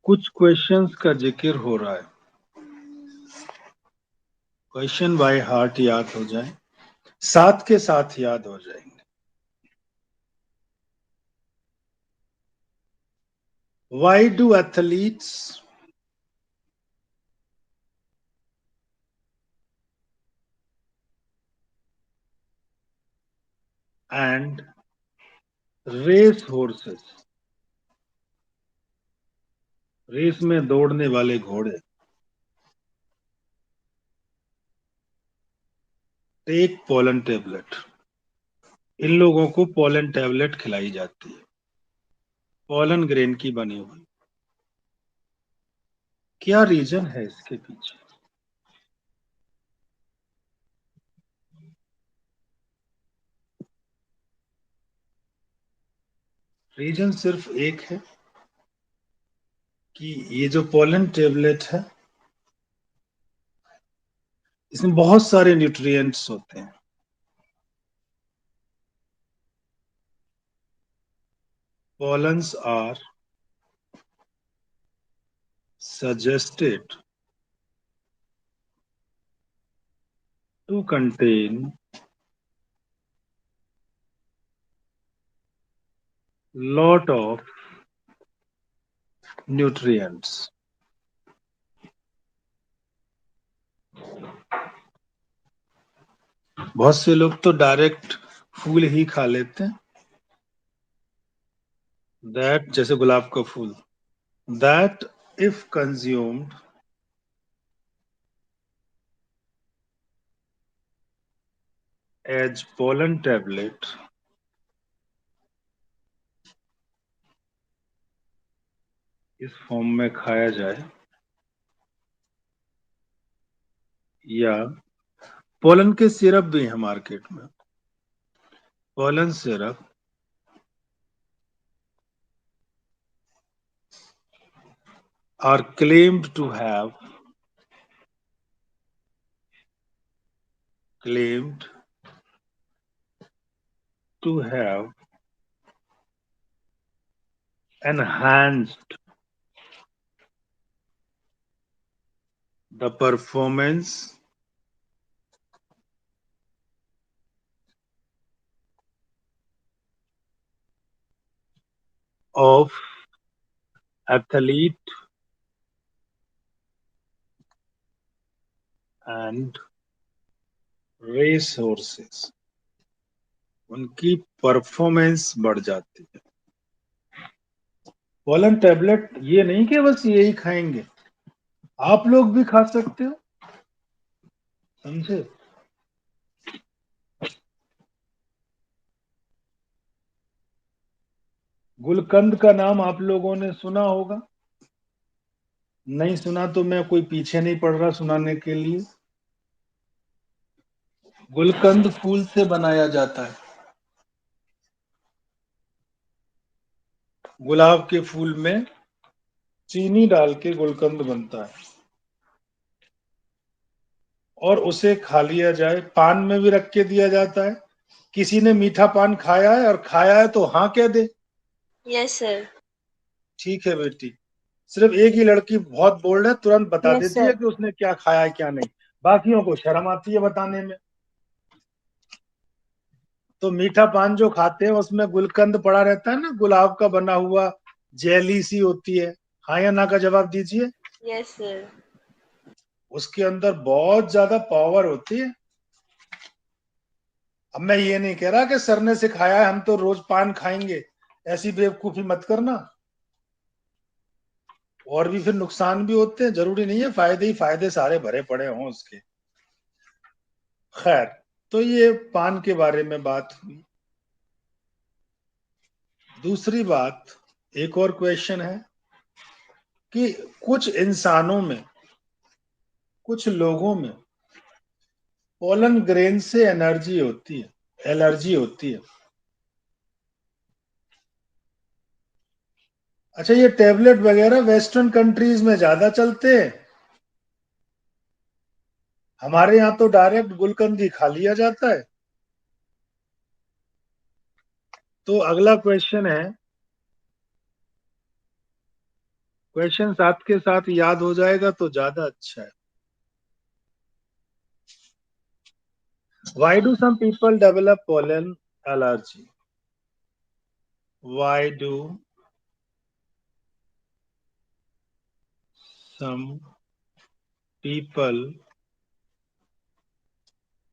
कुछ क्वेश्चंस का जिक्र हो रहा है, क्वेश्चन बाय हार्ट याद हो जाए, साथ के साथ याद हो जाएंगे। Why do athletes and race horses, race में दौड़ने वाले घोड़े, टेक पोलन टेबलेट, इन लोगों को पोलन टेबलेट खिलाई जाती है, पोलन ग्रेन की बनी हुई। क्या रीजन है इसके पीछे? रीजन सिर्फ एक है कि ये जो पोलन टेबलेट है, इसमें बहुत सारे न्यूट्रिएंट्स होते हैं। Pollens are suggested to contain lot of nutrients. बहुत से लोग तो डायरेक्ट फूल ही खा लेते हैं, दैट जैसे गुलाब का फूल, that if consumed as pollen tablet, इस फॉर्म में खाया जाए, या पोलन के सिरप भी है मार्केट में, pollen syrup are claimed to have enhanced the performance of athlete and race horses, उनकी परफॉर्मेंस बढ़ जाती है। पोलन टेबलेट ये नहीं कि बस यही खाएंगे, आप लोग भी खा सकते हो, समझे? गुलकंद का नाम आप लोगों ने सुना होगा, नहीं सुना तो मैं कोई पीछे नहीं पड़ रहा सुनाने के लिए। गुलकंद फूल से बनाया जाता है, गुलाब के फूल में चीनी डाल के गुलकंद बनता है, और उसे खा लिया जाए, पान में भी रख के दिया जाता है। किसी ने मीठा पान खाया है और खाया है तो हाँ कह दे। Yes sir. ठीक है बेटी, सिर्फ एक ही लड़की बहुत बोल्ड है, तुरंत बता यस देती है सर। कि उसने क्या खाया है क्या नहीं, बाकियों को शर्म आती है बताने में। तो मीठा पान जो खाते हैं उसमें गुलकंद पड़ा रहता है ना, गुलाब का बना हुआ जेली सी होती है, हाँ या ना का जवाब दीजिए। Yes sir. उसके अंदर बहुत ज्यादा पावर होती है। अब मैं ये नहीं कह रहा कि सर ने सिखाया है हम तो रोज पान खाएंगे, ऐसी बेवकूफी मत करना, और भी फिर नुकसान भी होते हैं, जरूरी नहीं है फायदे ही फायदे सारे भरे पड़े हों उसके। खैर, तो ये पान के बारे में बात हुई। दूसरी बात, एक और क्वेश्चन है कि कुछ इंसानों में, कुछ लोगों में पोलन ग्रेन से एनर्जी होती है, एलर्जी होती है। अच्छा, ये टेबलेट वगैरह वेस्टर्न कंट्रीज में ज्यादा चलते हैं, हमारे यहाँ तो डायरेक्ट गुलकंद ही खा लिया जाता है। तो अगला क्वेश्चन है, क्वेश्चन साथ के साथ याद हो जाएगा तो ज्यादा अच्छा है. Why do some people develop pollen allergy? Why do some people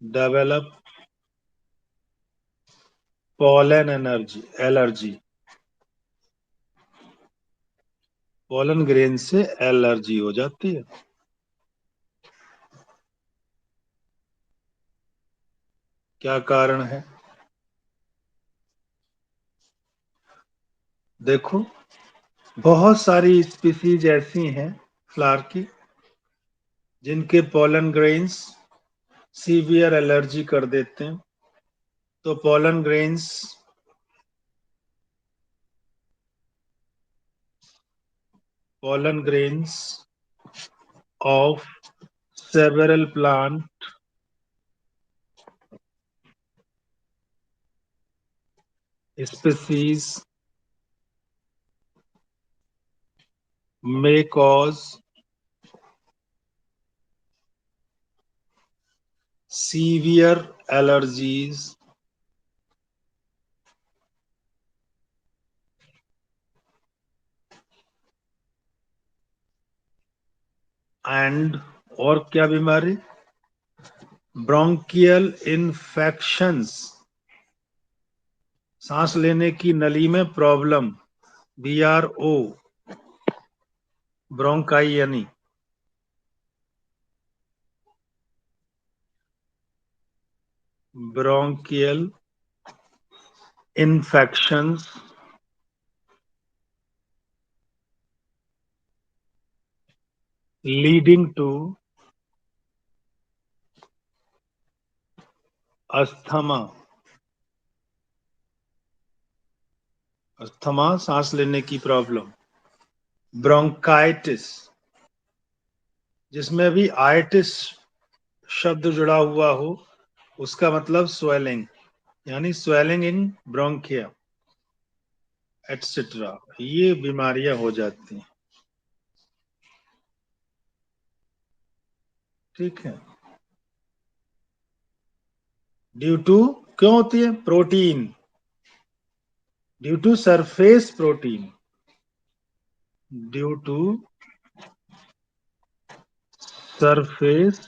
develop pollen allergy? Pollen grain से एलर्जी हो जाती है. क्या कारण है? देखो, बहुत सारी स्पीसीज ऐसी हैं फ्लावर की जिनके पोलन ग्रेन्स सीवियर एलर्जी कर देते हैं. तो pollen grains of several plant species may cause severe allergies and और क्या बीमारी? ब्रोंकियल इन्फेक्शंस, सांस लेने की नली में प्रॉब्लम. BRO, ब्रोंकाई यानी bronchial infections leading to asthma. Asthma सांस लेने की प्रॉब्लम. ब्रोंकाइटिस, जिसमें भी आइटिस शब्द जुड़ा हुआ हो उसका मतलब स्वेलिंग, यानी स्वेलिंग इन ब्रोंकिया एटसेट्रा, ये बीमारियां हो जाती हैं. ठीक है. ड्यू टू क्यों होती है? Protein. Due to surface protein. Due to surface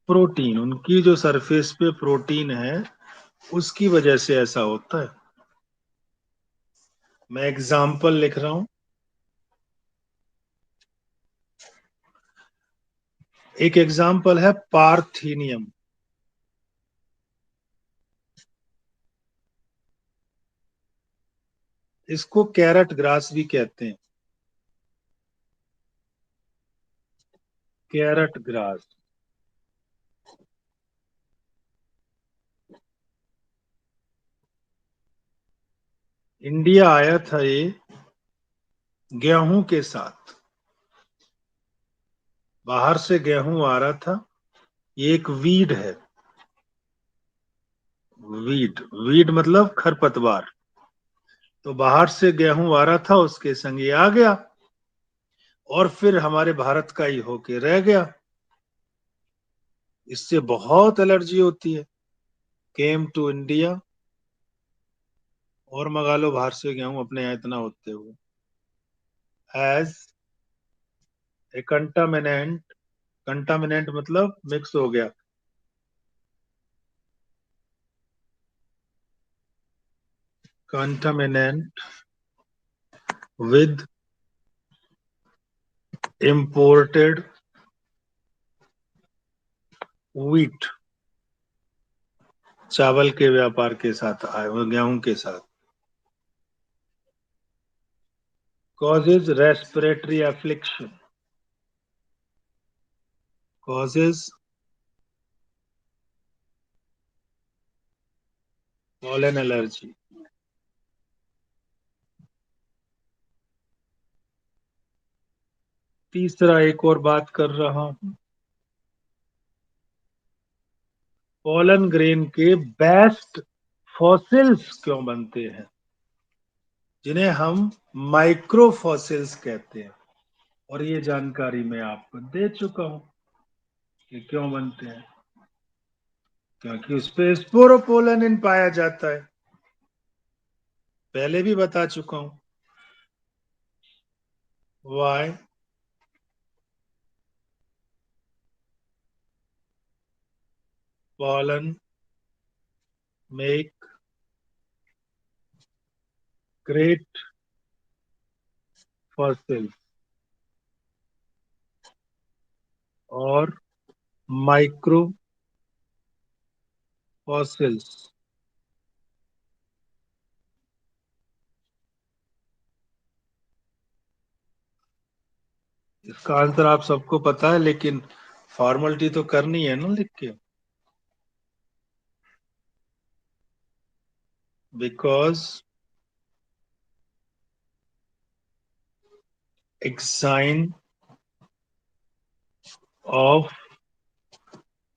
protein, उनकी जो सरफेस पे प्रोटीन है उसकी वजह से ऐसा होता है. मैं एग्जाम्पल लिख रहा हूं. एक एग्जाम्पल है पार्थीनियम. इसको कैरट ग्रास भी कहते हैं. Carrot grass. इंडिया आया था ये गेहूं के साथ. बाहर से गेहूं आ रहा था. ये एक वीड है. वीड, वीड मतलब खरपतवार. तो बाहर से गेहूं आ रहा था, उसके संग ये आ गया और फिर हमारे भारत का ही होके रह गया. इससे बहुत एलर्जी होती है. केम टू इंडिया, और मंगा लो बाहर से गेहूं अपने यहाँ इतना होते हुए. एज ए कंटामिनेंट, कंटामिनेंट मतलब मिक्स हो गया. कंटामिनेंट विद इंपोर्टेड व्हीट, चावल के व्यापार के साथ आए हुए गेहूं के साथ. Causes respiratory affliction. Causes pollen allergy. तीसरा एक और बात कर रहा हूं. पॉलन ग्रेन के बेस्ट फॉसिल्स क्यों बनते हैं? जिन्हें हम माइक्रोफॉसिल्स कहते हैं, और ये जानकारी मैं आपको दे चुका हूं कि क्यों बनते हैं, क्योंकि उस पे स्पोरोपोलेनिन पाया जाता है, पहले भी बता चुका हूं। Why pollen make great fossils और माइक्रो फॉसिल्स। इसका आंसर आप सबको पता है, लेकिन फॉर्मेलिटी तो करनी है ना लिख के, बिकॉज एक्साइन ऑफ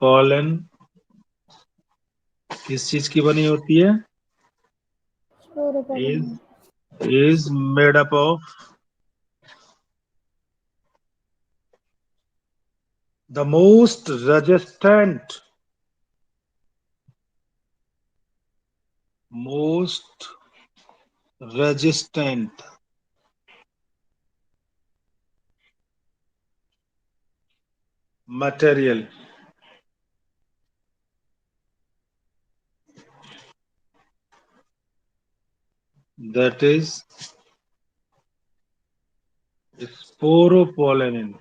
पॉलन किस चीज की बनी होती है? Sporopollen. is made up of the most resistant material, that is sporopollenin.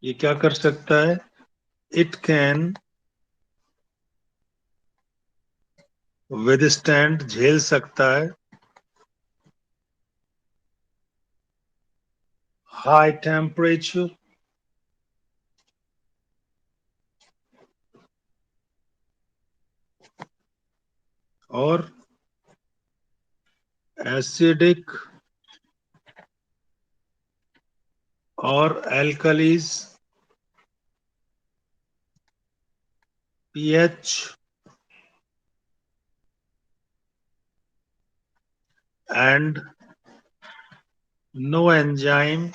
ये क्या कर सकता है? इट कैन विदस्टैंड, झेल सकता है, हाई टेम्परेचर और एसिडिक और alkalis pH and no enzyme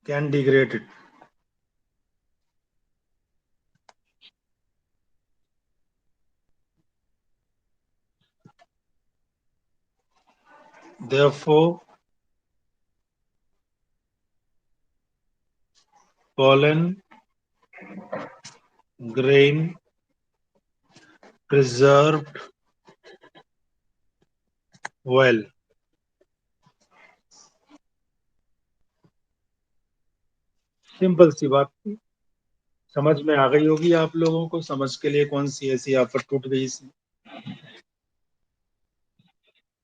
can degrade it. Therefore, pollen grain preserved well. Simple सी बात थी, समझ में आ गई होगी आप लोगों को, समझ के लिए कौन सी ऐसी आफत टूट गई इसमें।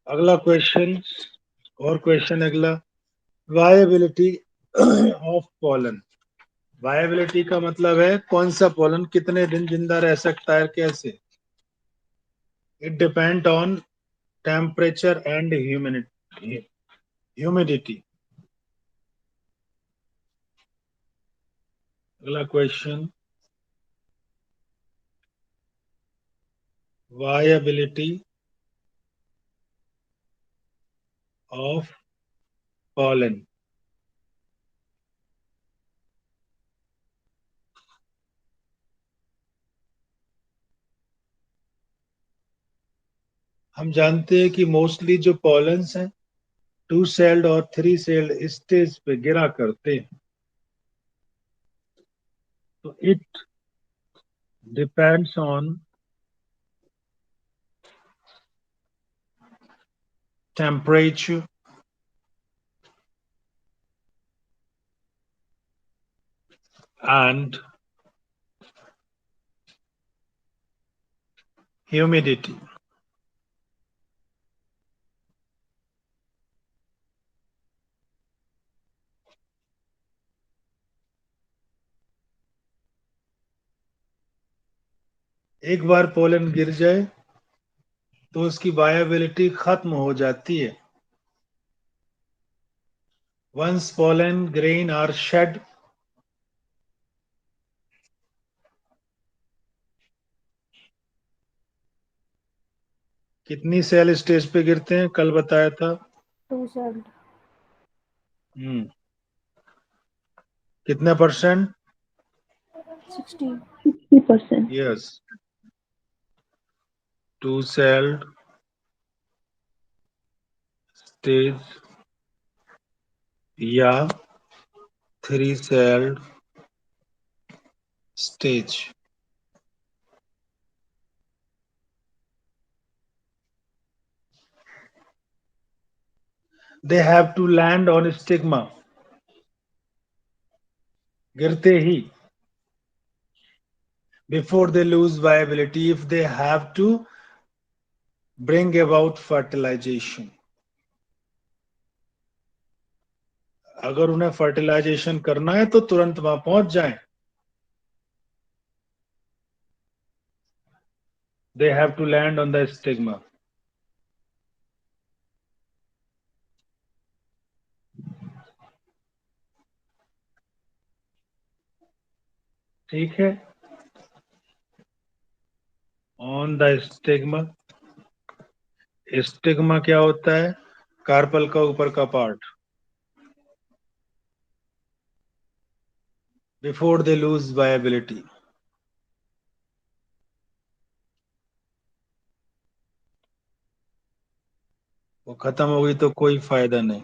अगला क्वेश्चन, और क्वेश्चन अगला, वायबिलिटी ऑफ पॉलन। वायबिलिटी का मतलब है कौन सा पॉलन कितने दिन जिंदा रह सकता है, कैसे? It depend on temperature and humidity. अगला क्वेश्चन, वायबिलिटी ऑफ पॉलन। हम जानते हैं कि मोस्टली जो पॉलन्स हैं 2 सेल्ड और 3 सेल्ड स्टेज पे गिरा करते हैं, तो it depends on temperature and humidity. एक बार पोलन गिर जाए तो उसकी वायबिलिटी खत्म हो जाती है। Once pollen grain are shed, कितनी सेल स्टेज पे गिरते हैं, कल बताया था? 2 celled. हम्म कितने परसेंट? 60. 60%. यस, 2 celled स्टेज या 3 celled stage. They have to land on stigma, गिरते ही, before they lose viability if they have to bring about fertilization। अगर उन्हें फर्टिलाइजेशन करना है तो तुरंत वहां पहुंच जाएं। They have to land on the stigma। ठीक है, ऑन द स्टिग्मा। स्टिग्मा क्या होता है? कार्पल का ऊपर का part. Before they lose viability, वो खत्म हो गई तो कोई फायदा नहीं।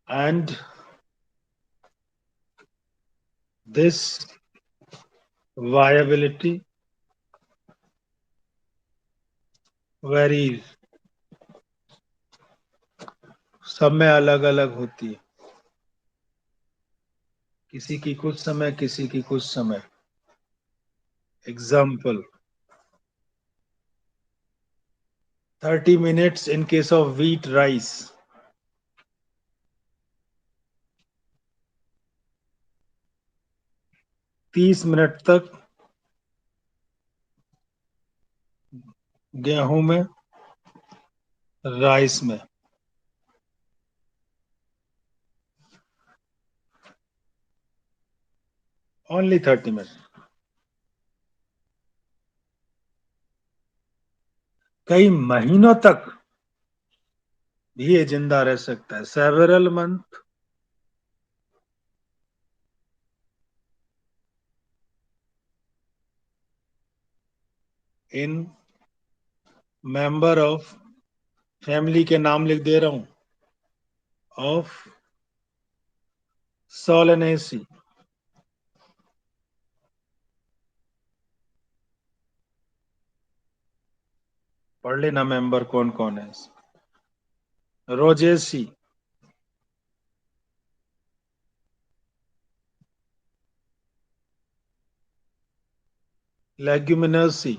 एंड दिस वायबिलिटी वेरीज, सब में अलग अलग होती है, किसी की कुछ समय, किसी की कुछ समय। Example, 30 minutes in case of wheat rice, 30 minute तक गेहूं में, राइस में। Only 30 minute. कई महीनों तक भी ये जिंदा रह सकता है, several month in member of, family के नाम लिख दे रहा हूं, ऑफ सोलेनेसी। पढ़ लेना मेंबर कौन कौन है। Rosaceae, leguminosae,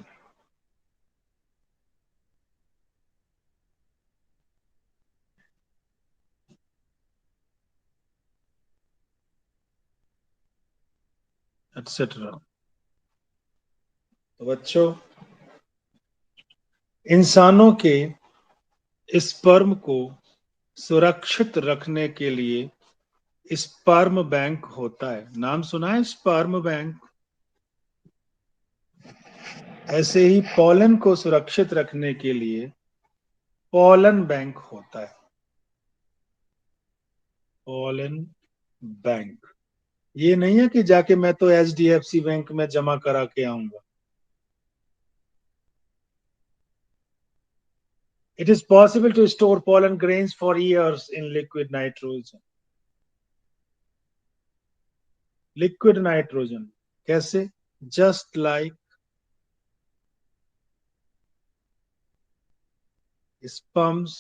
etcetera. तो बच्चों, इंसानों के स्पर्म को सुरक्षित रखने के लिए स्पर्म बैंक होता है। नाम सुना है स्पर्म बैंक? ऐसे ही पोलन को सुरक्षित रखने के लिए पोलन बैंक होता है। पोलन बैंक ये नहीं है कि जाके मैं तो HDFC बैंक में जमा करा के आऊंगा। It is possible to store pollen grains for years in liquid nitrogen। Liquid nitrogen कैसे? Just like sperms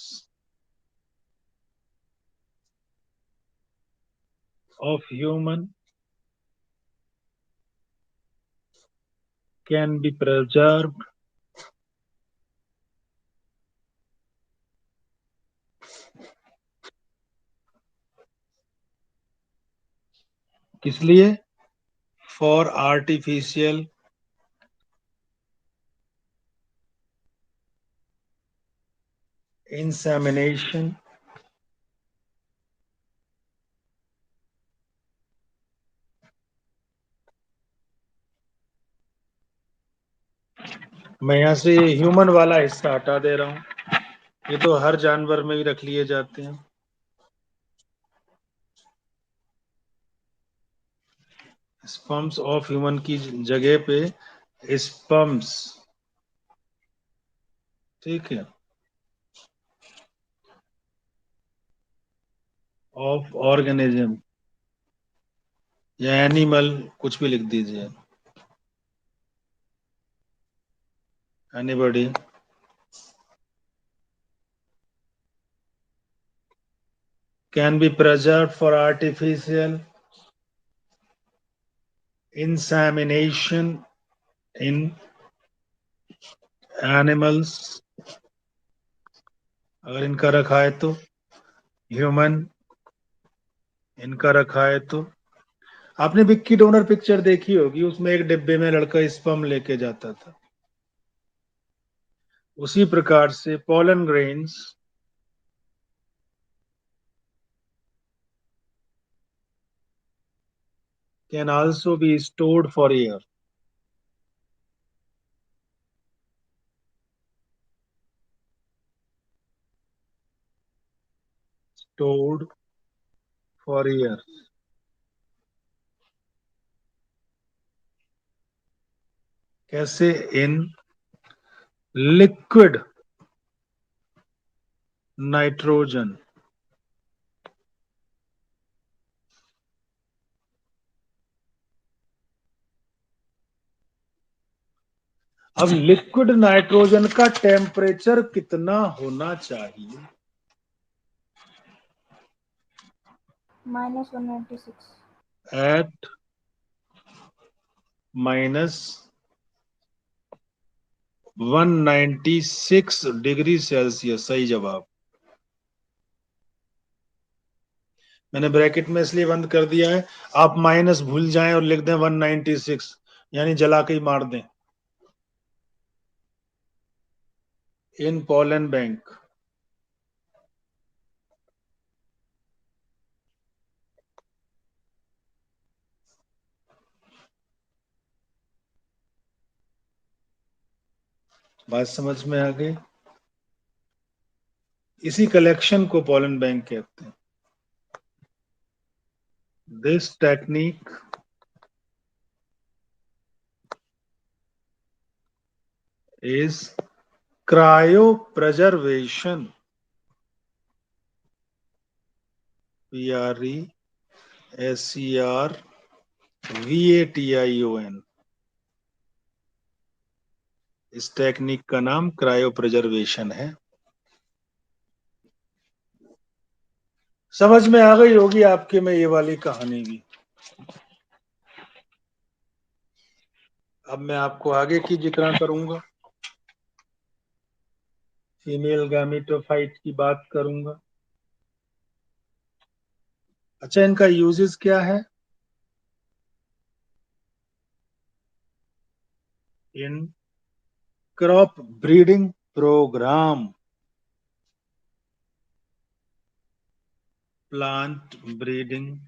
of human can be preserved किस लिए? फॉर आर्टिफिशियल insemination मैं यहाँ से ह्यूमन वाला हिस्सा हटा दे रहा हूँ, ये तो हर जानवर में भी रख लिए जाते हैं। स्पर्म्स ऑफ ह्यूमन की जगह पे स्पर्म्स, ठीक है, ऑफ ऑर्गेनिज्म या एनिमल, कुछ भी लिख दीजिए। Anybody? Can be preserved for artificial insemination in animals, अगर इनका रखा है तो। ह्यूमन, इनका रखा है तो। आपने विक्की डोनर पिक्चर देखी होगी, उसमें एक डिब्बे में लड़का स्पर्म लेके जाता था। उसी प्रकार से pollen grains can also be stored for year. Stored for year. कैसे? In liquid nitrogen. अब लिक्विड नाइट्रोजन का टेम्परेचर कितना होना चाहिए? -196. एट -196 डिग्री सेल्सियस, सही जवाब। मैंने ब्रैकेट में इसलिए बंद कर दिया है, आप माइनस भूल जाएं और लिख दें 196, यानी जला के ही मार दें। इन पोलन बैंक, बात समझ में आ गई? इसी कलेक्शन को पोलन बैंक कहते हैं। This technique is cryopreservation, PRESERVATION। इस टेक्निक का नाम क्रायो प्रिजर्वेशन है। समझ में आ गई होगी आपके में ये वाली कहानी भी। अब मैं आपको आगे की जिक्र करूंगा, फीमेल गैमेटोफाइट की बात करूंगा। अच्छा, इनका यूजेस क्या है? In crop breeding programme, plant breeding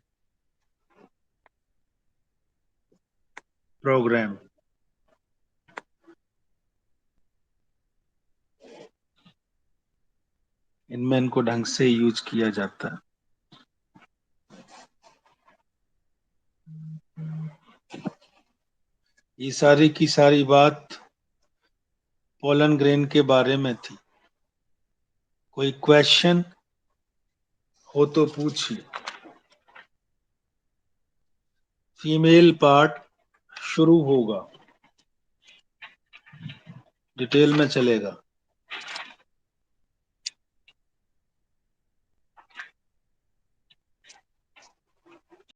programme, इनमें इनको ढंग से यूज किया जाता है। ये सारी की सारी बात पोलन ग्रेन के बारे में थी। कोई क्वेश्चन हो तो पूछिए। फीमेल पार्ट शुरू होगा, डिटेल में चलेगा।